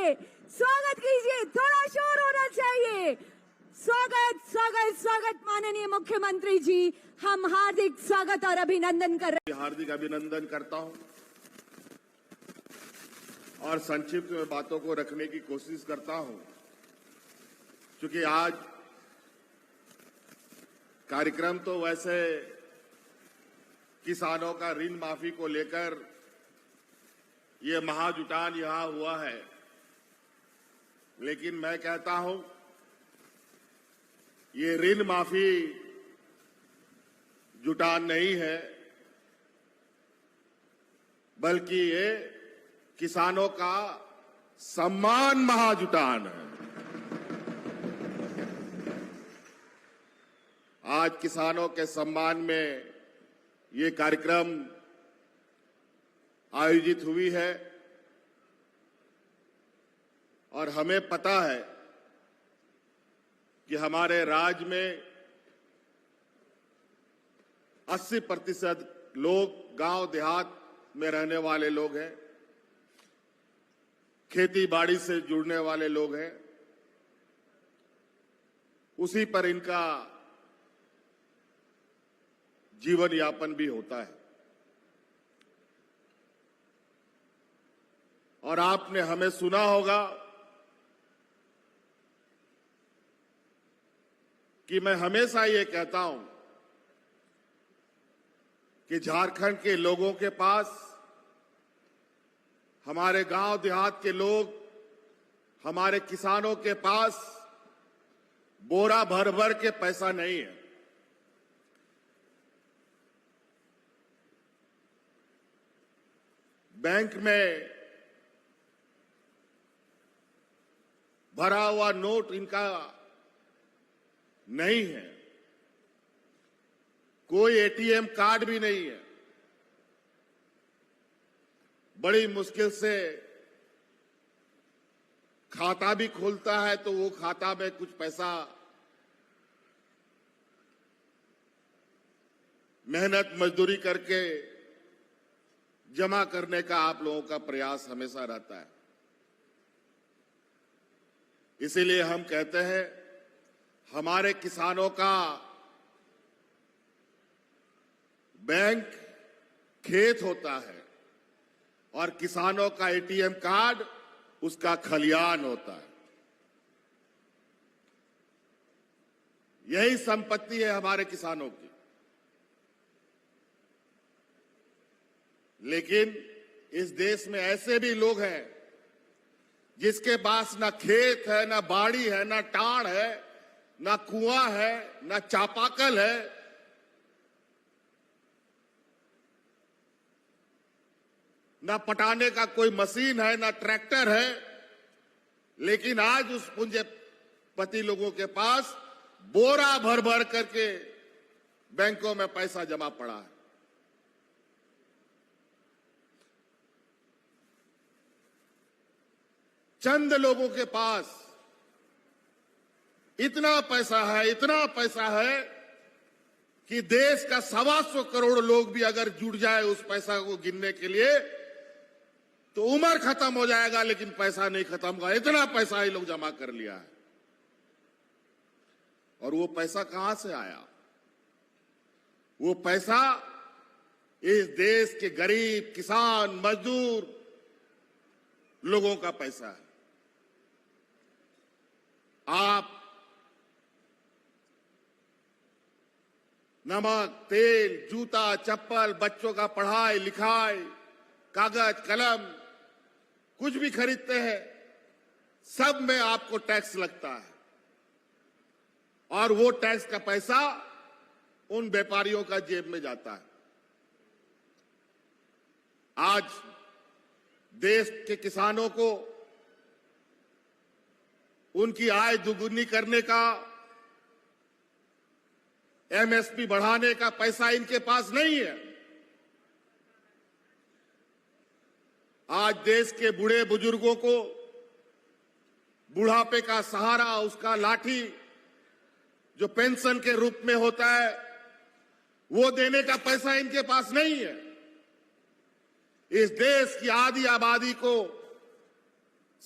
चाहिए, स्वागत कीजिए, थोड़ा शोर होना चाहिए। स्वागत स्वागत स्वागत माननीय मुख्यमंत्री जी, हम हार्दिक स्वागत और अभिनंदन कर रहे हैं। हार्दिक अभिनंदन करता हूं और संक्षिप्त में बातों को रखने की कोशिश करता हूं, क्योंकि आज कार्यक्रम तो वैसे किसानों का ऋण माफी को लेकर ये महाजुटान यहां हुआ है, लेकिन मैं कहता हूं ये ऋण माफी जुटान नहीं है, बल्कि ये किसानों का सम्मान महाजुटान है। आज किसानों के सम्मान में ये कार्यक्रम आयोजित हुई है और हमें पता है कि हमारे राज्य में 80% लोग गांव देहात में रहने वाले लोग हैं, खेती बाड़ी से जुड़ने वाले लोग हैं, उसी पर इनका जीवन यापन भी होता है। और आपने हमें सुना होगा कि मैं हमेशा ये कहता हूं कि झारखंड के लोगों के पास, हमारे गांव देहात के लोग, हमारे किसानों के पास बोरा भर भर के पैसा नहीं है। बैंक में भरा हुआ नोट इनका नहीं है, कोई एटीएम कार्ड भी नहीं है। बड़ी मुश्किल से खाता भी खोलता है तो वो खाता में कुछ पैसा मेहनत मजदूरी करके जमा करने का आप लोगों का प्रयास हमेशा रहता है। इसीलिए हम कहते हैं हमारे किसानों का बैंक खेत होता है और किसानों का एटीएम कार्ड उसका खलियान होता है। यही संपत्ति है हमारे किसानों की। लेकिन इस देश में ऐसे भी लोग हैं जिसके पास ना खेत है, ना बाड़ी है, ना टाड़ है, ना कुआं है, ना चापाकल है, ना पटाने का कोई मशीन है, ना ट्रैक्टर है, लेकिन आज उस पूंजीपति लोगों के पास बोरा भर भर करके बैंकों में पैसा जमा पड़ा है। चंद लोगों के पास इतना पैसा है, इतना पैसा है कि देश का 125 करोड़ लोग भी अगर जुट जाए उस पैसा को गिनने के लिए तो उम्र खत्म हो जाएगा, लेकिन पैसा नहीं खत्म होगा। इतना पैसा ही लोग जमा कर लिया है। और वो पैसा कहां से आया? वो पैसा इस देश के गरीब, किसान, मजदूर लोगों का पैसा है। आप नमक, तेल, जूता, चप्पल, बच्चों का पढ़ाई लिखाई, कागज कलम कुछ भी खरीदते हैं, सब में आपको टैक्स लगता है। और वो टैक्स का पैसा उन व्यापारियों का जेब में जाता है। आज देश के किसानों को उनकी आय दुगुनी करने का, एमएसपी बढ़ाने का पैसा इनके पास नहीं है। आज देश के बूढ़े बुजुर्गों को बुढ़ापे का सहारा, उसका लाठी जो पेंशन के रूप में होता है, वो देने का पैसा इनके पास नहीं है। इस देश की आधी आबादी को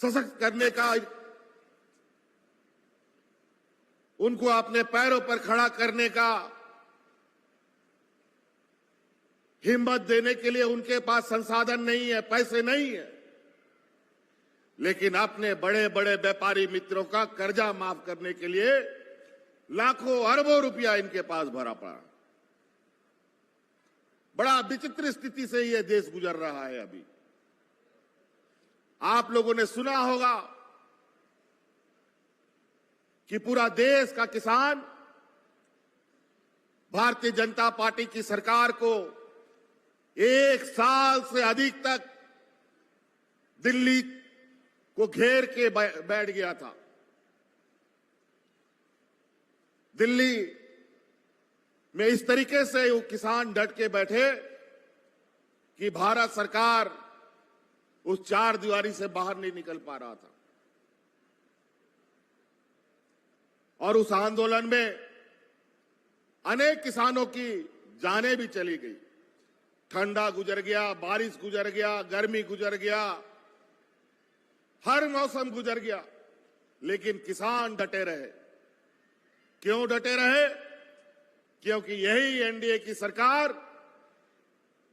सशक्त करने का, उनको अपने पैरों पर खड़ा करने का हिम्मत देने के लिए उनके पास संसाधन नहीं है, पैसे नहीं है, लेकिन अपने बड़े बड़े व्यापारी मित्रों का कर्जा माफ करने के लिए लाखों अरबों रुपया इनके पास भरा पड़ा। बड़ा विचित्र स्थिति से यह देश गुजर रहा है। अभी आप लोगों ने सुना होगा कि पूरा देश का किसान भारतीय जनता पार्टी की सरकार को 1 साल से अधिक तक दिल्ली को घेर के बैठ गया था। दिल्ली में इस तरीके से वो किसान डट के बैठे कि भारत सरकार उस 4 दीवारी से बाहर नहीं निकल पा रहा था। और उस आंदोलन में अनेक किसानों की जानें भी चली गई। ठंडा गुजर गया, बारिश गुजर गया, गर्मी गुजर गया, हर मौसम गुजर गया, लेकिन किसान डटे रहे। क्यों डटे रहे? क्योंकि यही एनडीए की सरकार,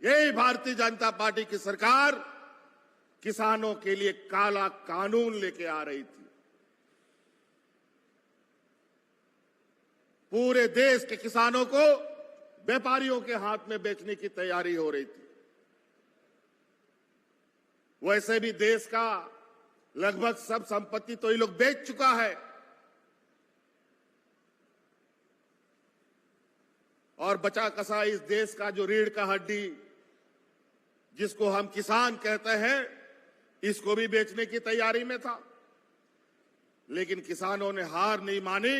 यही भारतीय जनता पार्टी की सरकार किसानों के लिए काला कानून लेके आ रही थी। पूरे देश के किसानों को व्यापारियों के हाथ में बेचने की तैयारी हो रही थी। वैसे भी देश का लगभग सब संपत्ति तो ये लोग बेच चुका है, और बचा कसा इस देश का जो रीढ़ का हड्डी जिसको हम किसान कहते हैं, इसको भी बेचने की तैयारी में था। लेकिन किसानों ने हार नहीं मानी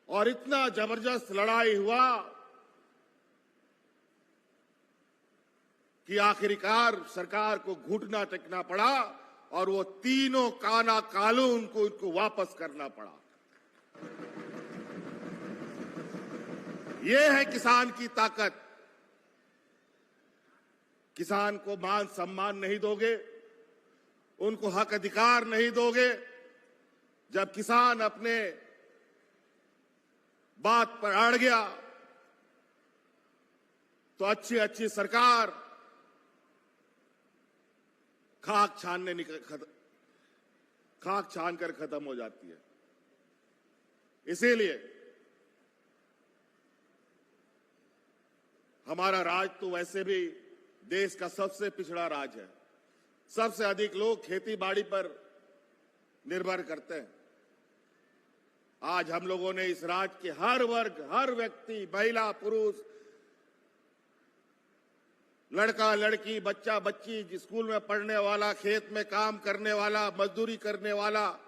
और इतना जबरदस्त लड़ाई हुआ कि आखिरकार सरकार को घुटना टेकना पड़ा और वो तीनों काला कानून को इनको वापस करना पड़ा। ये है किसान की ताकत। किसान को मान सम्मान नहीं दोगे, उनको हक अधिकार नहीं दोगे, जब किसान अपने बात पर अड़ गया तो अच्छी अच्छी सरकार खाक छान कर खत्म हो जाती है। इसीलिए हमारा राज तो वैसे भी देश का सबसे पिछड़ा राज है। सबसे अधिक लोग खेती बाड़ी पर निर्भर करते हैं। आज हम लोगों ने इस राज्य के हर वर्ग, हर व्यक्ति, महिला, पुरुष, लड़का लड़की, बच्चा बच्ची, स्कूल में पढ़ने वाला, खेत में काम करने वाला, मजदूरी करने वाला,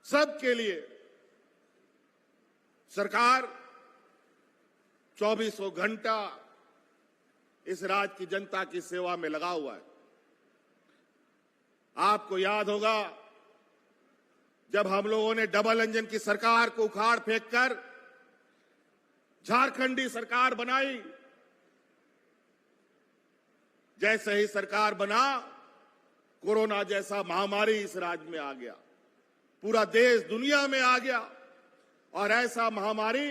सबके लिए सरकार 2400 घंटा इस राज्य की जनता की सेवा में लगा हुआ है। आपको याद होगा जब हम लोगों ने डबल इंजन की सरकार को उखाड़ फेंक कर झारखंडी सरकार बनाई। जैसे ही सरकार बना, कोरोना जैसा महामारी इस राज्य में आ गया, पूरा देश दुनिया में आ गया, और ऐसा महामारी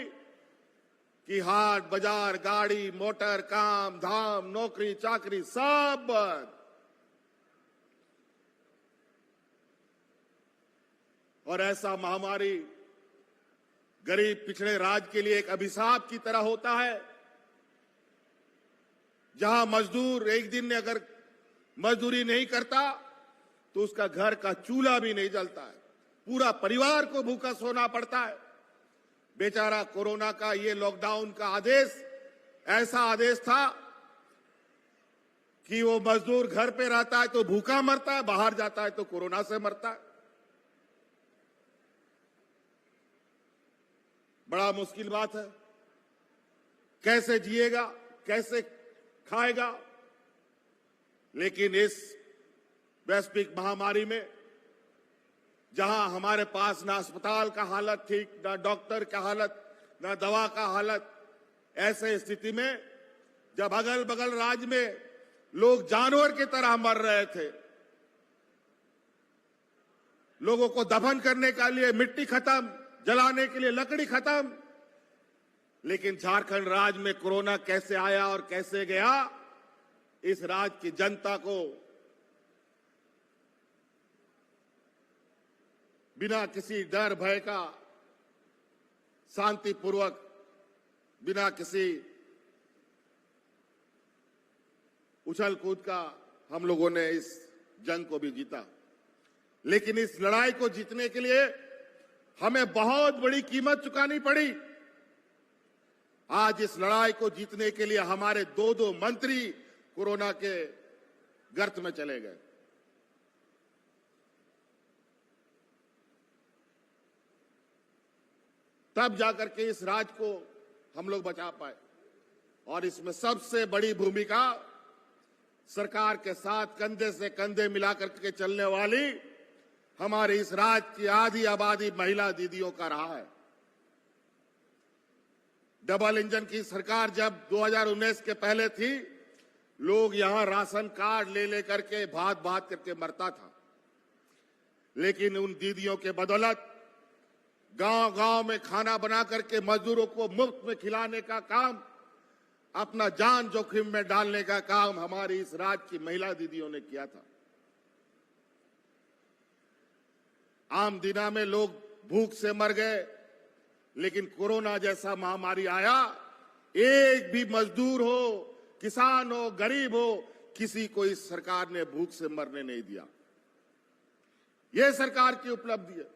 कि हाट बाजार, गाड़ी मोटर, काम धाम, नौकरी चाकरी सब बंद। और ऐसा महामारी गरीब पिछड़े राज्य के लिए एक अभिशाप की तरह होता है। जहां मजदूर एक दिन में अगर मजदूरी नहीं करता तो उसका घर का चूल्हा भी नहीं जलता है, पूरा परिवार को भूखा सोना पड़ता है। बेचारा कोरोना का ये लॉकडाउन का आदेश ऐसा आदेश था कि वो मजदूर घर पे रहता है तो भूखा मरता है, बाहर जाता है तो कोरोना से मरता है। बड़ा मुश्किल बात है। कैसे जिएगा, कैसे खाएगा? लेकिन इस वैश्विक महामारी में जहां हमारे पास ना अस्पताल का हालत ठीक, ना डॉक्टर का हालत, ना दवा का हालत, ऐसे स्थिति में जब अगल बगल राज्य में लोग जानवर की तरह मर रहे थे। लोगों को दफन करने के लिए मिट्टी खत्म, जलाने के लिए लकड़ी खत्म। लेकिन झारखंड राज्य में कोरोना कैसे आया और कैसे गया, इस राज्य की जनता को बिना किसी डर भय का, शांतिपूर्वक, बिना किसी उछल कूद का हम लोगों ने इस जंग को भी जीता। लेकिन इस लड़ाई को जीतने के लिए हमें बहुत बड़ी कीमत चुकानी पड़ी। आज इस लड़ाई को जीतने के लिए हमारे दो मंत्री कोरोना के गर्त में चले गए। तब जाकर के इस राज्य को हम लोग बचा पाए। और इसमें सबसे बड़ी भूमिका सरकार के साथ कंधे से कंधे मिलाकर के चलने वाली हमारे इस राज्य की आधी आबादी महिला दीदियों का रहा है। डबल इंजन की सरकार जब 2019 के पहले थी, लोग यहां राशन कार्ड ले लेकर के भात भात करके मरता था। लेकिन उन दीदियों के बदौलत गांव-गांव में खाना बना करके मजदूरों को मुफ्त में खिलाने का काम, अपना जान जोखिम में डालने का काम हमारी इस राज्य की महिला दीदियों ने किया था। आम दिना में लोग भूख से मर गए, लेकिन कोरोना जैसा महामारी आया, एक भी मजदूर हो, किसान हो, गरीब हो, किसी को इस सरकार ने भूख से मरने नहीं दिया। यह सरकार की उपलब्धि है।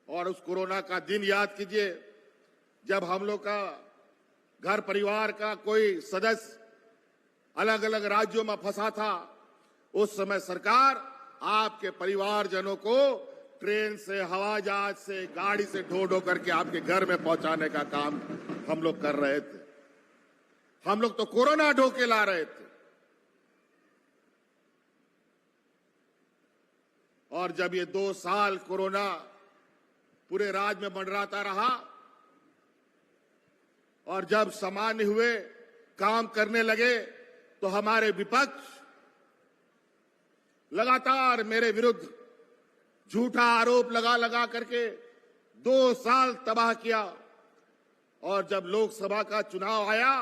और उस कोरोना का दिन याद कीजिए, जब हम लोग का घर परिवार का कोई सदस्य अलग अलग राज्यों में फंसा था। उस समय सरकार आपके परिवारजनों को ट्रेन से, हवाई जहाज से, गाड़ी से ढो ढो करके आपके घर में पहुंचाने का काम हम लोग कर रहे थे। हम लोग तो कोरोना ढो के ला रहे थे। और जब ये 2 साल कोरोना पूरे राज्य में मंडराता रहा और जब सामान्य हुए, काम करने लगे, तो हमारे विपक्ष लगातार मेरे विरुद्ध झूठा आरोप लगा करके 2 साल तबाह किया। और जब लोकसभा का चुनाव आया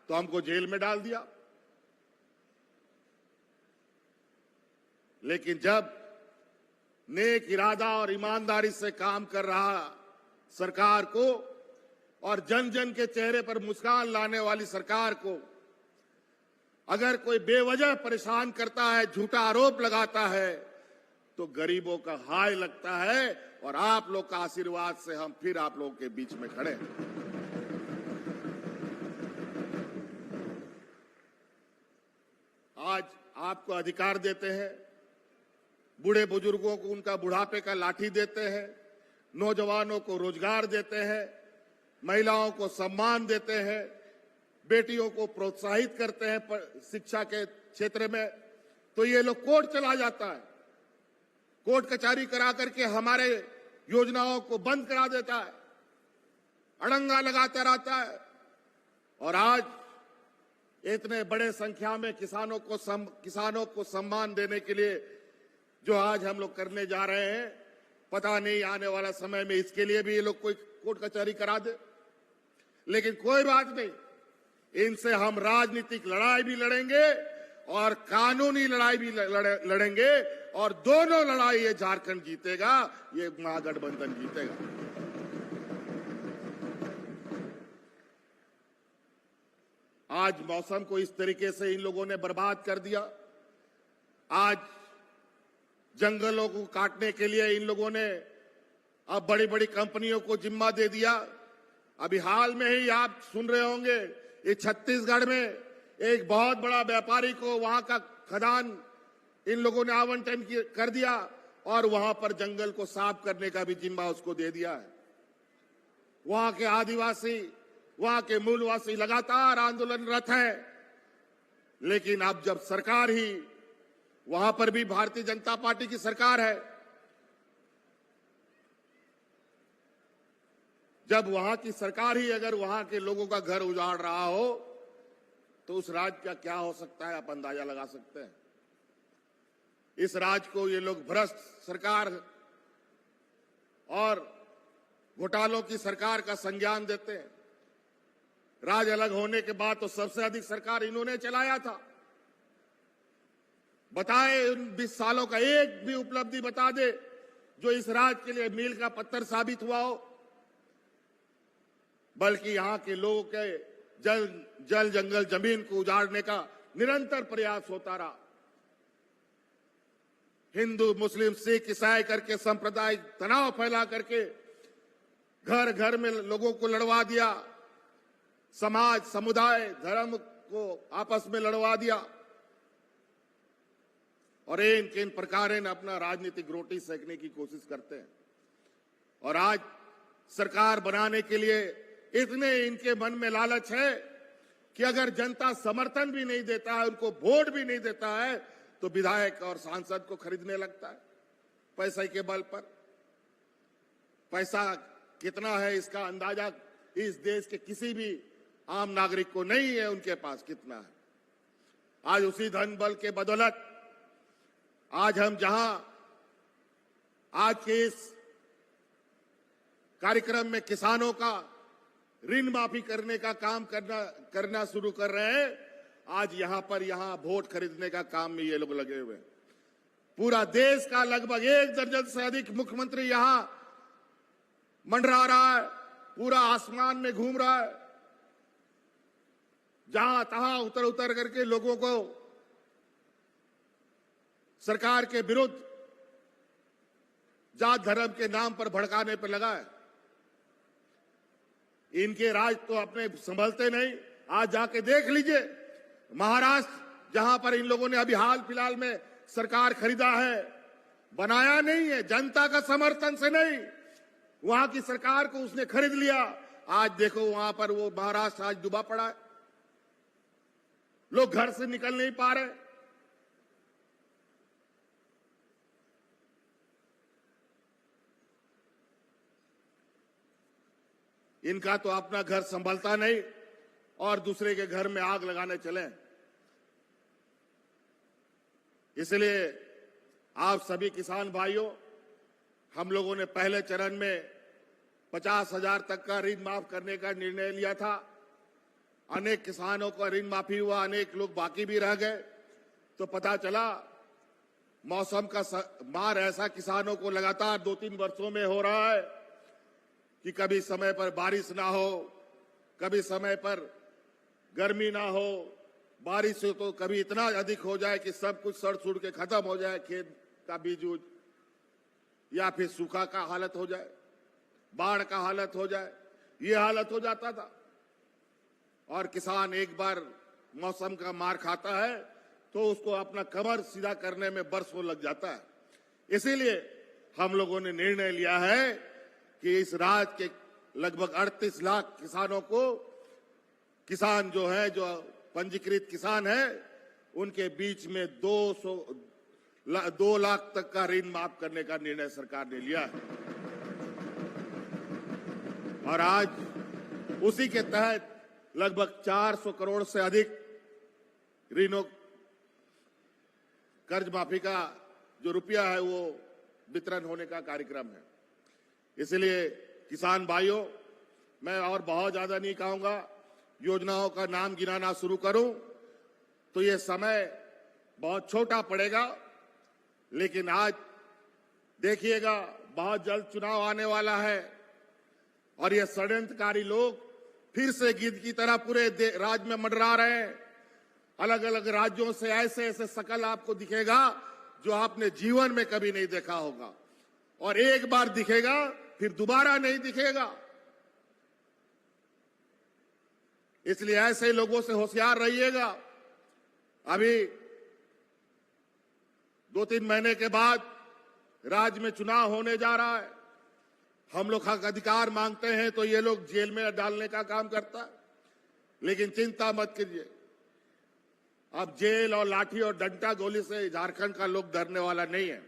तो हमको जेल में डाल दिया। लेकिन जब नेक इरादा और ईमानदारी से काम कर रहा सरकार को और जन जन के चेहरे पर मुस्कान लाने वाली सरकार को अगर कोई बेवजह परेशान करता है, झूठा आरोप लगाता है, तो गरीबों का हाय लगता है। और आप लोग का आशीर्वाद से हम फिर आप लोगों के बीच में खड़े हैं। आज आपको अधिकार देते हैं, बूढ़े बुजुर्गों को उनका बुढ़ापे का लाठी देते हैं, नौजवानों को रोजगार देते हैं, महिलाओं को सम्मान देते हैं, बेटियों को प्रोत्साहित करते हैं शिक्षा के क्षेत्र में, तो ये लोग कोर्ट चला जाता है, कोर्ट कचहरी करा करके हमारे योजनाओं को बंद करा देता है, अड़ंगा लगाता रहता है। और आज इतने बड़े संख्या में किसानों को सम्मान देने के लिए जो आज हम लोग करने जा रहे हैं, पता नहीं आने वाला समय में इसके लिए भी ये लोग कोई कोर्ट कचहरी करा दे। लेकिन कोई बात नहीं, इनसे हम राजनीतिक लड़ाई भी लड़ेंगे और कानूनी लड़ाई भी लड़ेंगे। और दोनों लड़ाई ये झारखंड जीतेगा, ये महागठबंधन जीतेगा। आज मौसम को इस तरीके से इन लोगों ने बर्बाद कर दिया। आज जंगलों को काटने के लिए इन लोगों ने अब बड़ी बड़ी कंपनियों को जिम्मा दे दिया। अभी हाल में ही आप सुन रहे होंगे, ये छत्तीसगढ़ में एक बहुत बड़ा व्यापारी को वहां का खदान इन लोगों ने आवंटन कर दिया और वहां पर जंगल को साफ करने का भी जिम्मा उसको दे दिया है। वहां के आदिवासी, वहां के मूलवासी लगातार आंदोलनरत हैं। लेकिन अब जब सरकार ही, वहां पर भी भारतीय जनता पार्टी की सरकार है, जब वहां की सरकार ही अगर वहां के लोगों का घर उजाड़ रहा हो, तो उस राज्य का क्या हो सकता है आप अंदाजा लगा सकते हैं। इस राज्य को ये लोग भ्रष्ट सरकार और घोटालों की सरकार का संज्ञान देते हैं। राज्य अलग होने के बाद तो सबसे अधिक सरकार इन्होंने चलाया था। बताए उन 20 सालों का एक भी उपलब्धि बता दे जो इस राज्य के लिए मील का पत्थर साबित हुआ हो। बल्कि यहां के लोगों के जल जंगल जमीन को उजाड़ने का निरंतर प्रयास होता रहा। हिंदू मुस्लिम सिख ईसाई करके सांप्रदायिक तनाव फैला करके घर घर में लोगों को लड़वा दिया, समाज समुदाय धर्म को आपस में लड़वा दिया और इन किन प्रकार अपना राजनीतिक रोटी सेकने की कोशिश करते हैं। और आज सरकार बनाने के लिए इतने इनके मन में लालच है कि अगर जनता समर्थन भी नहीं देता है, उनको वोट भी नहीं देता है, तो विधायक और सांसद को खरीदने लगता है पैसे के बल पर। पैसा कितना है इसका अंदाजा इस देश के किसी भी आम नागरिक को नहीं है, उनके पास कितना है। आज उसी धन बल के बदौलत आज हम जहां आज के इस कार्यक्रम में किसानों का ऋण माफी करने का काम करना शुरू कर रहे हैं, आज यहां वोट खरीदने का काम में ये लोग लगे हुए हैं। पूरा देश का लगभग 1 दर्जन से अधिक मुख्यमंत्री यहां मंडरा रहा है, पूरा आसमान में घूम रहा है, जहां तहां उतर करके लोगों को सरकार के विरुद्ध जात धर्म के नाम पर भड़काने पर लगा है। इनके राज तो अपने संभलते नहीं। आज जाके देख लीजिए महाराष्ट्र, जहां पर इन लोगों ने अभी हाल फिलहाल में सरकार खरीदा है, बनाया नहीं है, जनता का समर्थन से नहीं, वहां की सरकार को उसने खरीद लिया। आज देखो वहां पर वो महाराष्ट्र आज डूबा पड़ा है, लोग घर से निकल नहीं पा रहे। इनका तो अपना घर संभलता नहीं और दूसरे के घर में आग लगाने चले। इसलिए आप सभी किसान भाइयों, हम लोगों ने पहले चरण में 50,000 तक का ऋण माफ करने का निर्णय लिया था। अनेक किसानों का ऋण माफी हुआ, अनेक लोग बाकी भी रह गए। तो पता चला मौसम का मार ऐसा किसानों को लगातार 2-3 वर्षों में हो रहा है कि कभी समय पर बारिश ना हो, कभी समय पर गर्मी ना हो, बारिश हो तो कभी इतना अधिक हो जाए कि सब कुछ सड़ सुड़ के खत्म हो जाए, खेत का बीज उज, या फिर सूखा का हालत हो जाए, बाढ़ का हालत हो जाए, ये हालत हो जाता था। और किसान एक बार मौसम का मार खाता है तो उसको अपना कमर सीधा करने में बरसों लग जाता है। इसीलिए हम लोगों ने निर्णय लिया है कि इस राज्य के लगभग 38 लाख किसानों को, किसान जो है, जो पंजीकृत किसान है, उनके बीच में 2 लाख तक का ऋण माफ करने का निर्णय सरकार ने लिया है। और आज उसी के तहत लगभग 400 करोड़ से अधिक ऋणों कर्ज माफी का जो रुपया है वो वितरण होने का कार्यक्रम है। इसलिए किसान भाइयों, मैं और बहुत ज्यादा नहीं कहूंगा, योजनाओं का नाम गिनाना शुरू करूं तो ये समय बहुत छोटा पड़ेगा। लेकिन आज देखिएगा बहुत जल्द चुनाव आने वाला है और ये षड्यंत्रकारी लोग फिर से गिद्ध की तरह पूरे राज्य में मंडरा रहे हैं। अलग अलग राज्यों से ऐसे ऐसे शकल आपको दिखेगा जो आपने जीवन में कभी नहीं देखा होगा, और एक बार दिखेगा फिर दोबारा नहीं दिखेगा। इसलिए ऐसे लोगों से होशियार रहिएगा। अभी 2-3 महीने के बाद राज्य में चुनाव होने जा रहा है। हम लोग हक अधिकार मांगते हैं तो ये लोग जेल में डालने का काम करता है। लेकिन चिंता मत कीजिए, अब जेल और लाठी और डंडा गोली से झारखंड का लोग डरने वाला नहीं है।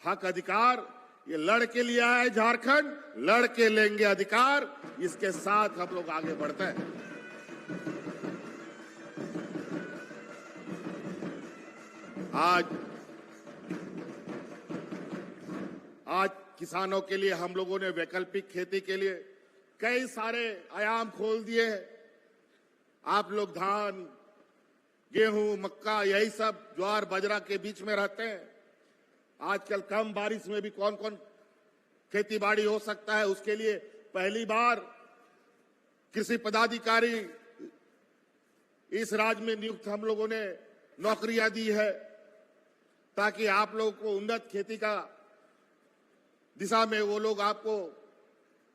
हक अधिकार ये लड़ के लिया है झारखंड, लड़ के लेंगे अधिकार। इसके साथ हम लोग आगे बढ़ते हैं। आज किसानों के लिए हम लोगों ने वैकल्पिक खेती के लिए कई सारे आयाम खोल दिए हैं। आप लोग धान, गेहूं, मक्का, यही सब ज्वार बाजरा के बीच में रहते हैं। आजकल कम बारिश में भी कौन कौन खेती बाड़ी हो सकता है, उसके लिए पहली बार कृषि पदाधिकारी इस राज्य में नियुक्त हम लोगों ने नौकरियां दी है, ताकि आप लोगों को उन्नत खेती का दिशा में वो लोग आपको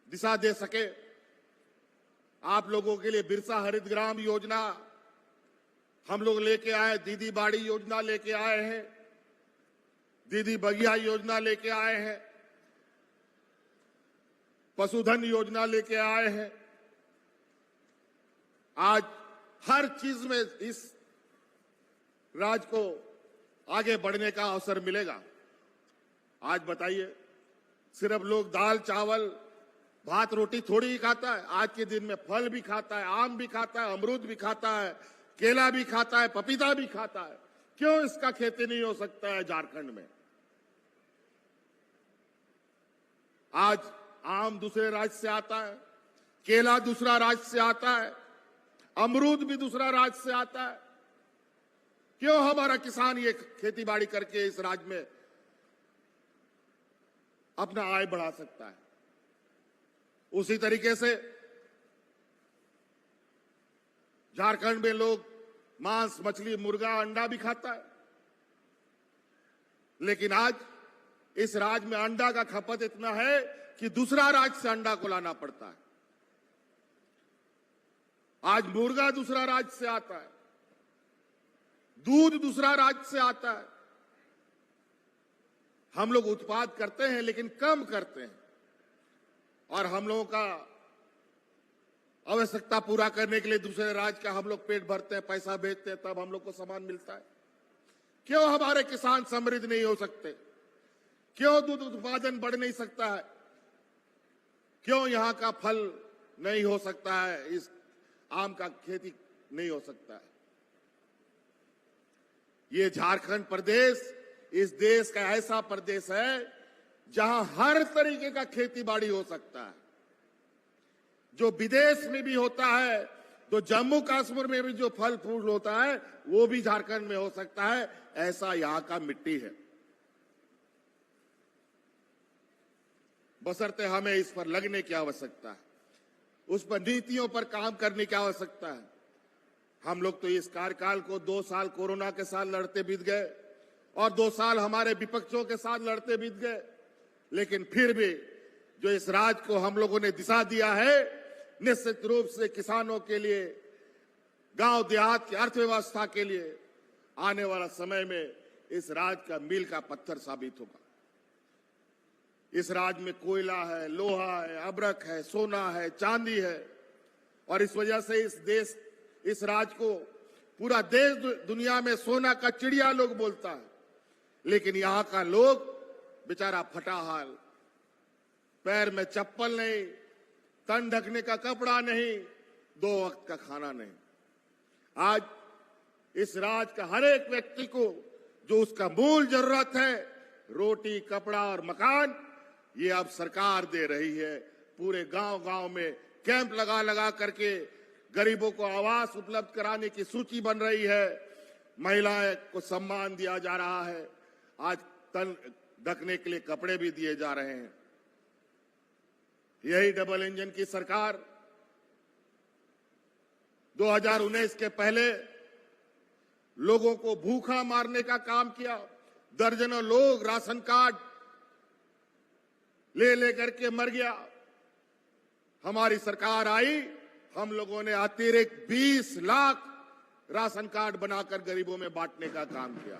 दिशा दे सके। आप लोगों के लिए बिरसा हरित ग्राम योजना हम लोग लेके आए, दीदी बाड़ी योजना लेके आए हैं, दीदी बगिया योजना लेके आए हैं, पशुधन योजना लेके आए हैं। आज हर चीज में इस राज्य को आगे बढ़ने का अवसर मिलेगा। आज बताइए, सिर्फ लोग दाल चावल भात रोटी थोड़ी ही खाता है। आज के दिन में फल भी खाता है, आम भी खाता है, अमरूद भी खाता है, केला भी खाता है, पपीता भी खाता है। क्यों इसका खेती नहीं हो सकता है झारखंड में? आज आम दूसरे राज्य से आता है, केला दूसरा राज्य से आता है, अमरूद भी दूसरा राज्य से आता है। क्यों हमारा किसान ये खेती बाड़ी करके इस राज्य में अपना आय बढ़ा सकता है? उसी तरीके से झारखंड में लोग मांस, मछली, मुर्गा, अंडा भी खाता है, लेकिन आज इस राज्य में अंडा का खपत इतना है कि दूसरा राज्य से अंडा को लाना पड़ता है। आज मुर्गा दूसरा राज्य से आता है, दूध दूसरा राज्य से आता है। हम लोग उत्पाद करते हैं लेकिन कम करते हैं, और हम लोगों का आवश्यकता पूरा करने के लिए दूसरे राज्य का हम लोग पेट भरते हैं, पैसा भेजते हैं, तब हम लोग को सामान मिलता है। क्यों हमारे किसान समृद्ध नहीं हो सकते? क्यों दूध उत्पादन बढ़ नहीं सकता है? क्यों यहां का फल नहीं हो सकता है? इस आम का खेती नहीं हो सकता है? ये झारखंड प्रदेश इस देश का ऐसा प्रदेश है जहां हर तरीके का खेती बाड़ी हो सकता है। जो विदेश में भी होता है, तो जम्मू कश्मीर में भी जो फल फूल होता है, वो भी झारखंड में हो सकता है। ऐसा यहां का मिट्टी है। बशर्ते हमें इस पर लगने की आवश्यकता है, उस पर नीतियों पर काम करने की आवश्यकता है। हम लोग तो इस कार्यकाल को 2 साल कोरोना के साथ लड़ते बीत गए, और 2 साल हमारे विपक्षों के साथ लड़ते बीत गए, लेकिन फिर भी जो इस राज्य को हम लोगों ने दिशा दिया है, निश्चित रूप से किसानों के लिए, गांव देहात की अर्थव्यवस्था के लिए आने वाला समय में इस राज्य का मील का पत्थर साबित होगा। इस राज्य में कोयला है, लोहा है, अब्रक है, सोना है, चांदी है, और इस वजह से इस राज्य को पूरा देश दुनिया में सोना का चिड़िया लोग बोलता है। लेकिन यहां का लोग बेचारा फटा हाल, पैर में चप्पल नहीं, तन ढकने का कपड़ा नहीं, 2 वक्त का खाना नहीं। आज इस राज्य का हर एक व्यक्ति को जो उसका मूल जरूरत है, रोटी, कपड़ा और मकान, ये अब सरकार दे रही है। पूरे गांव-गांव में कैंप लगा करके गरीबों को आवास उपलब्ध कराने की सूची बन रही है। महिलाएं को सम्मान दिया जा रहा है। आज तन ढकने के लिए कपड़े भी दिए जा रहे हैं। यही डबल इंजन की सरकार 2019 के पहले लोगों को भूखा मारने का काम किया। दर्जनों लोग राशन कार्ड ले करके मर गया। हमारी सरकार आई, हम लोगों ने अतिरिक्त 20 लाख राशन कार्ड बनाकर गरीबों में बांटने का काम किया।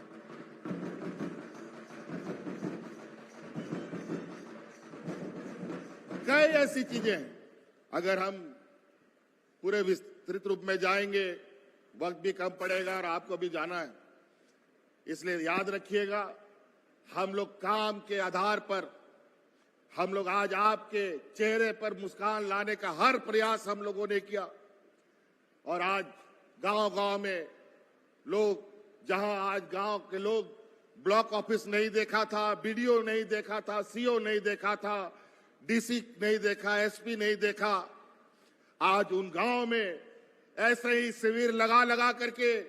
कई ऐसी चीजें हैं। अगर हम पूरे विस्तृत रूप में जाएंगे, वक्त भी कम पड़ेगा और आपको भी जाना है, इसलिए याद रखिएगा, हम लोग काम के आधार पर, हम लोग आज आपके चेहरे पर मुस्कान लाने का हर प्रयास हम लोगों ने किया। और आज गांव-गांव में लोग जहां आज गांव के लोग ब्लॉक ऑफिस नहीं देखा था, बीडीओ नहीं देखा था, सीओ नहीं देखा था, डीसी नहीं देखा, एसपी नहीं देखा, आज उन गांव में ऐसे ही शिविर लगा लगा करके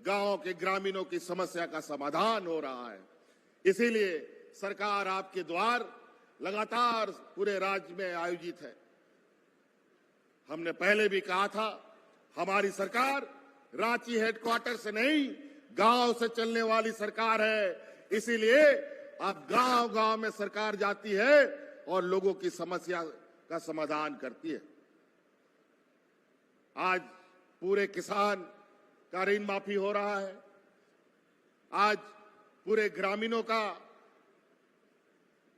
गांव के ग्रामीणों की समस्या का समाधान हो रहा है। इसीलिए सरकार आपके द्वार लगातार पूरे राज्य में आयोजित है। हमने पहले भी कहा था, हमारी सरकार रांची हेडक्वार्टर से नहीं, गांव से चलने वाली सरकार है। इसीलिए अब गांव गांव में सरकार जाती है और लोगों की समस्या का समाधान करती है। आज पूरे किसान का ऋण माफी हो रहा है। आज पूरे ग्रामीणों का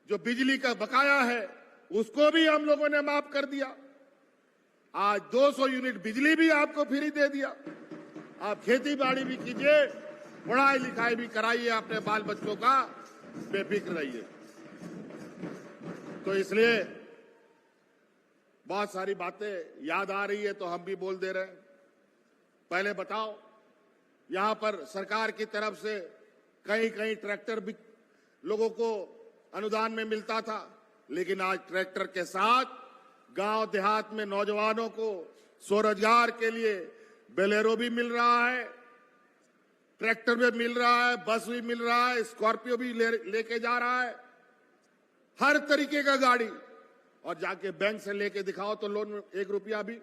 जो बिजली का बकाया है उसको भी हम लोगों ने माफ कर दिया। आज 200 यूनिट बिजली भी आपको फ्री दे दिया। आप खेती बाड़ी भी कीजिए, पढ़ाई लिखाई भी कराइए, अपने बाल बच्चों का बेफिक्र रहिए। तो इसलिए बहुत सारी बातें याद आ रही है तो हम भी बोल दे रहे हैं। पहले बताओ, यहां पर सरकार की तरफ से कहीं कहीं ट्रैक्टर भी लोगों को अनुदान में मिलता था, लेकिन आज ट्रैक्टर के साथ गांव देहात में नौजवानों को स्वरोजगार के लिए बेलेरो भी मिल रहा है, ट्रैक्टर भी मिल रहा है, बस भी मिल रहा है, स्कॉर्पियो भी लेके जा रहा है, हर तरीके का गाड़ी। और जाके बैंक से लेके दिखाओ तो लोन 1 रुपया भी,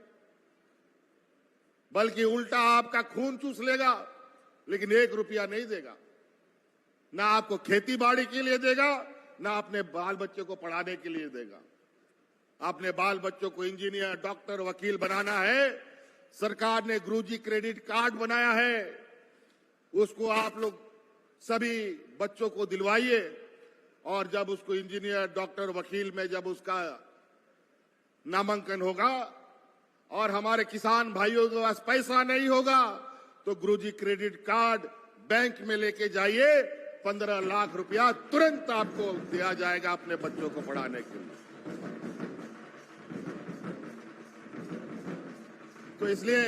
बल्कि उल्टा आपका खून चूस लेगा, लेकिन 1 रुपया नहीं देगा। ना आपको खेती बाड़ी के लिए देगा, ना अपने बाल बच्चों को पढ़ाने के लिए देगा। अपने बाल बच्चों को इंजीनियर, डॉक्टर, वकील बनाना है, सरकार ने गुरुजी क्रेडिट कार्ड बनाया है, उसको आप लोग सभी बच्चों को दिलवाइए। और जब उसको इंजीनियर, डॉक्टर, वकील में जब उसका नामांकन होगा और हमारे किसान भाइयों के पास पैसा नहीं होगा तो गुरुजी क्रेडिट कार्ड बैंक में लेके जाइए, 15 लाख रुपया तुरंत आपको दिया जाएगा अपने बच्चों को पढ़ाने के लिए। तो इसलिए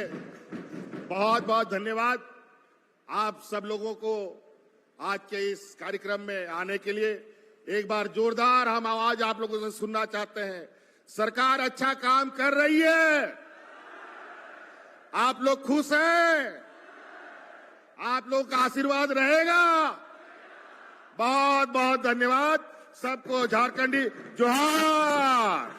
बहुत बहुत धन्यवाद आप सब लोगों को आज के इस कार्यक्रम में आने के लिए। एक बार जोरदार हम आवाज आप लोगों से सुनना चाहते हैं। सरकार अच्छा काम कर रही है, आप लोग खुश हैं, आप लोग का आशीर्वाद रहेगा। बहुत बहुत धन्यवाद सबको। झारखंडी जोहार।